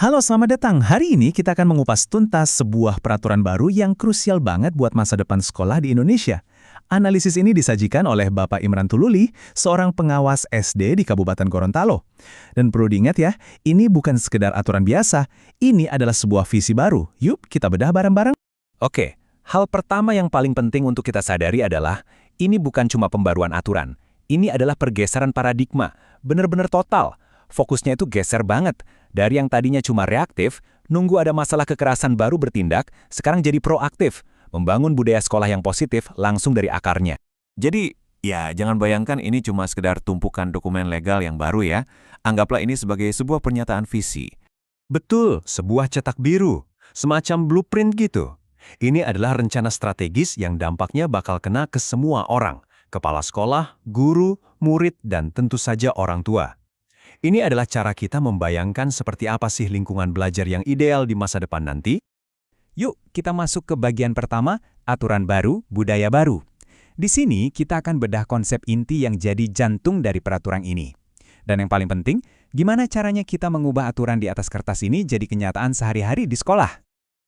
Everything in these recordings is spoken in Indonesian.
Halo, selamat datang. Hari ini kita akan mengupas tuntas sebuah peraturan baru yang krusial banget buat masa depan sekolah di Indonesia. Analisis ini disajikan oleh Bapak Imran Tululi, seorang pengawas SD di Kabupaten Gorontalo. Dan perlu diingat ya, ini bukan sekedar aturan biasa, ini adalah sebuah visi baru. Yuk, kita bedah bareng-bareng. Oke, hal pertama yang paling penting untuk kita sadari adalah ini bukan cuma pembaruan aturan. Ini adalah pergeseran paradigma, benar-benar total. Fokusnya itu geser banget. Dari yang tadinya cuma reaktif, nunggu ada masalah kekerasan baru bertindak, sekarang jadi proaktif, membangun budaya sekolah yang positif langsung dari akarnya. Jadi, ya jangan bayangkan ini cuma sekedar tumpukan dokumen legal yang baru ya. Anggaplah ini sebagai sebuah pernyataan visi. Betul, sebuah cetak biru, semacam blueprint gitu. Ini adalah rencana strategis yang dampaknya bakal kena ke semua orang, kepala sekolah, guru, murid, dan tentu saja orang tua. Ini adalah cara kita membayangkan seperti apa sih lingkungan belajar yang ideal di masa depan nanti. Yuk, kita masuk ke bagian pertama, aturan baru, budaya baru. Di sini kita akan bedah konsep inti yang jadi jantung dari peraturan ini. Dan yang paling penting, gimana caranya kita mengubah aturan di atas kertas ini jadi kenyataan sehari-hari di sekolah?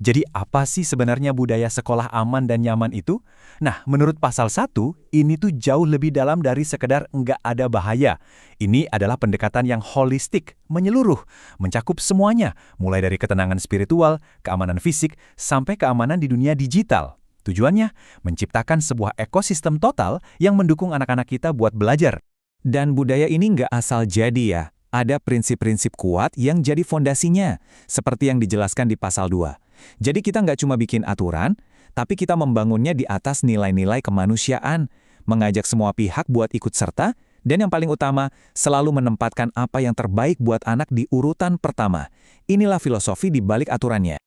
Jadi apa sih sebenarnya budaya sekolah aman dan nyaman itu? Nah, menurut pasal 1, ini tuh jauh lebih dalam dari sekedar nggak ada bahaya. Ini adalah pendekatan yang holistik, menyeluruh, mencakup semuanya, mulai dari ketenangan spiritual, keamanan fisik, sampai keamanan di dunia digital. Tujuannya, menciptakan sebuah ekosistem total yang mendukung anak-anak kita buat belajar. Dan budaya ini nggak asal jadi ya. Ada prinsip-prinsip kuat yang jadi fondasinya, seperti yang dijelaskan di pasal 2. Jadi kita nggak cuma bikin aturan, tapi kita membangunnya di atas nilai-nilai kemanusiaan, mengajak semua pihak buat ikut serta, dan yang paling utama, selalu menempatkan apa yang terbaik buat anak di urutan pertama. Inilah filosofi di balik aturannya.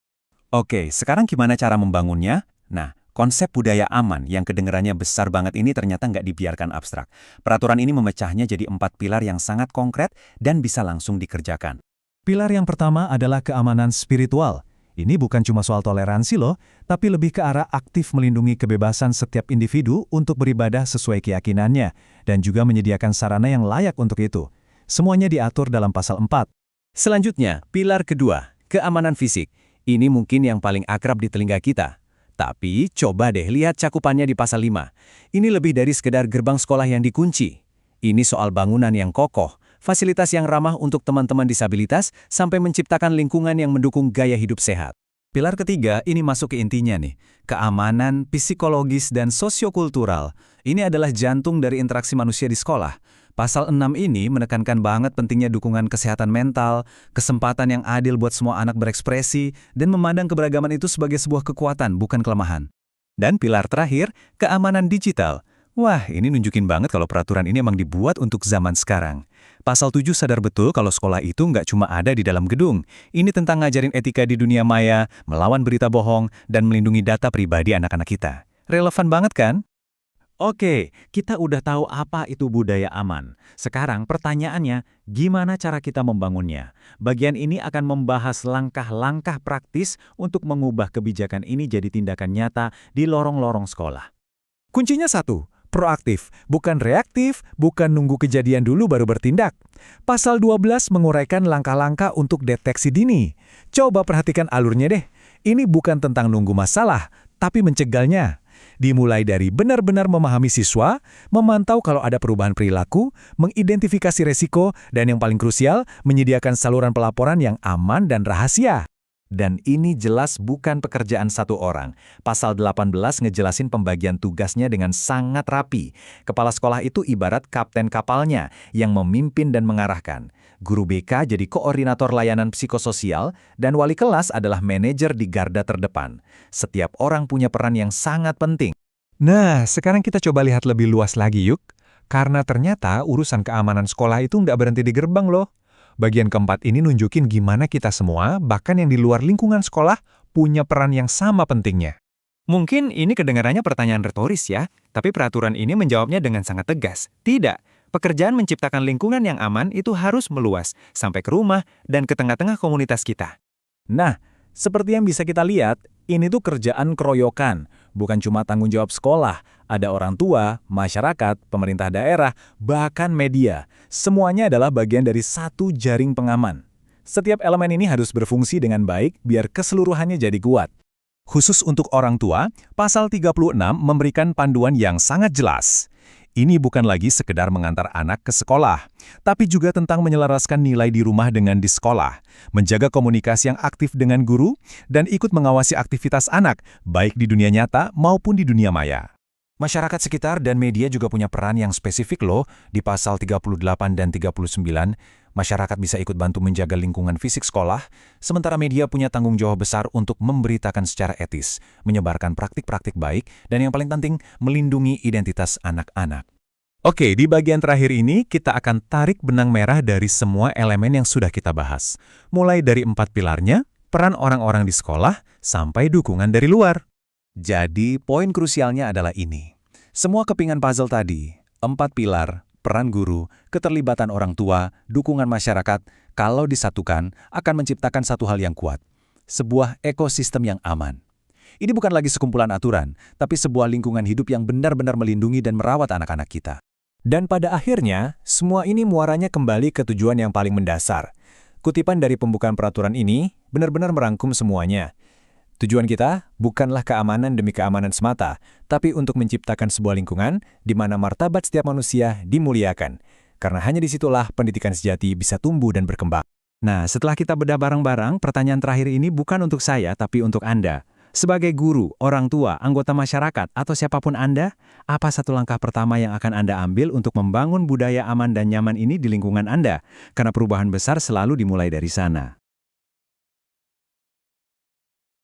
Oke, sekarang gimana cara membangunnya? Nah, konsep budaya aman yang kedengarannya besar banget ini ternyata nggak dibiarkan abstrak. Peraturan ini memecahnya jadi 4 pilar yang sangat konkret dan bisa langsung dikerjakan. Pilar yang pertama adalah keamanan spiritual. Ini bukan cuma soal toleransi loh, tapi lebih ke arah aktif melindungi kebebasan setiap individu untuk beribadah sesuai keyakinannya, dan juga menyediakan sarana yang layak untuk itu. Semuanya diatur dalam pasal 4. Selanjutnya, pilar kedua, keamanan fisik. Ini mungkin yang paling akrab di telinga kita. Tapi coba deh lihat cakupannya di pasal 5. Ini lebih dari sekedar gerbang sekolah yang dikunci. Ini soal bangunan yang kokoh, fasilitas yang ramah untuk teman-teman disabilitas, sampai menciptakan lingkungan yang mendukung gaya hidup sehat. Pilar ketiga ini masuk ke intinya nih, keamanan psikologis dan sosiokultural. Ini adalah jantung dari interaksi manusia di sekolah. Pasal 6 ini menekankan banget pentingnya dukungan kesehatan mental, kesempatan yang adil buat semua anak berekspresi, dan memandang keberagaman itu sebagai sebuah kekuatan, bukan kelemahan. Dan pilar terakhir, keamanan digital. Wah, ini nunjukin banget kalau peraturan ini emang dibuat untuk zaman sekarang. Pasal 7 sadar betul kalau sekolah itu nggak cuma ada di dalam gedung. Ini tentang ngajarin etika di dunia maya, melawan berita bohong, dan melindungi data pribadi anak-anak kita. Relevan banget kan? Oke, kita udah tahu apa itu budaya aman. Sekarang pertanyaannya, gimana cara kita membangunnya? Bagian ini akan membahas langkah-langkah praktis untuk mengubah kebijakan ini jadi tindakan nyata di lorong-lorong sekolah. Kuncinya satu, proaktif, bukan reaktif, bukan nunggu kejadian dulu baru bertindak. Pasal 12 menguraikan langkah-langkah untuk deteksi dini. Coba perhatikan alurnya deh. Ini bukan tentang nunggu masalah, tapi mencegalnya. Dimulai dari benar-benar memahami siswa, memantau kalau ada perubahan perilaku, mengidentifikasi resiko, dan yang paling krusial, menyediakan saluran pelaporan yang aman dan rahasia. Dan ini jelas bukan pekerjaan satu orang. Pasal 18 ngejelasin pembagian tugasnya dengan sangat rapi. Kepala sekolah itu ibarat kapten kapalnya yang memimpin dan mengarahkan. Guru BK jadi koordinator layanan psikososial dan wali kelas adalah manajer di garda terdepan. Setiap orang punya peran yang sangat penting. Nah, sekarang kita coba lihat lebih luas lagi yuk. Karena ternyata urusan keamanan sekolah itu nggak berhenti di gerbang loh. Bagian keempat ini nunjukin gimana kita semua, bahkan yang di luar lingkungan sekolah, punya peran yang sama pentingnya. Mungkin ini kedengarannya pertanyaan retoris ya, tapi peraturan ini menjawabnya dengan sangat tegas. Tidak, pekerjaan menciptakan lingkungan yang aman itu harus meluas, sampai ke rumah dan ke tengah-tengah komunitas kita. Nah, seperti yang bisa kita lihat, ini tuh kerjaan keroyokan, bukan cuma tanggung jawab sekolah. Ada orang tua, masyarakat, pemerintah daerah, bahkan media. Semuanya adalah bagian dari satu jaring pengaman. Setiap elemen ini harus berfungsi dengan baik biar keseluruhannya jadi kuat. Khusus untuk orang tua, pasal 36 memberikan panduan yang sangat jelas. Ini bukan lagi sekedar mengantar anak ke sekolah, tapi juga tentang menyelaraskan nilai di rumah dengan di sekolah, menjaga komunikasi yang aktif dengan guru, dan ikut mengawasi aktivitas anak, baik di dunia nyata maupun di dunia maya. Masyarakat sekitar dan media juga punya peran yang spesifik loh. Di pasal 38 dan 39, masyarakat bisa ikut bantu menjaga lingkungan fisik sekolah, sementara media punya tanggung jawab besar untuk memberitakan secara etis, menyebarkan praktik-praktik baik, dan yang paling penting, melindungi identitas anak-anak. Oke, di bagian terakhir ini kita akan tarik benang merah dari semua elemen yang sudah kita bahas. Mulai dari 4 pilarnya, peran orang-orang di sekolah, sampai dukungan dari luar. Jadi, poin krusialnya adalah ini. Semua kepingan puzzle tadi, 4 pilar, peran guru, keterlibatan orang tua, dukungan masyarakat, kalau disatukan akan menciptakan satu hal yang kuat. Sebuah ekosistem yang aman. Ini bukan lagi sekumpulan aturan, tapi sebuah lingkungan hidup yang benar-benar melindungi dan merawat anak-anak kita. Dan pada akhirnya, semua ini muaranya kembali ke tujuan yang paling mendasar. Kutipan dari pembukaan peraturan ini benar-benar merangkum semuanya. Tujuan kita bukanlah keamanan demi keamanan semata, tapi untuk menciptakan sebuah lingkungan di mana martabat setiap manusia dimuliakan. Karena hanya disitulah pendidikan sejati bisa tumbuh dan berkembang. Nah, setelah kita bedah bareng-bareng, pertanyaan terakhir ini bukan untuk saya, tapi untuk Anda. Sebagai guru, orang tua, anggota masyarakat, atau siapapun Anda, apa satu langkah pertama yang akan Anda ambil untuk membangun budaya aman dan nyaman ini di lingkungan Anda? Karena perubahan besar selalu dimulai dari sana.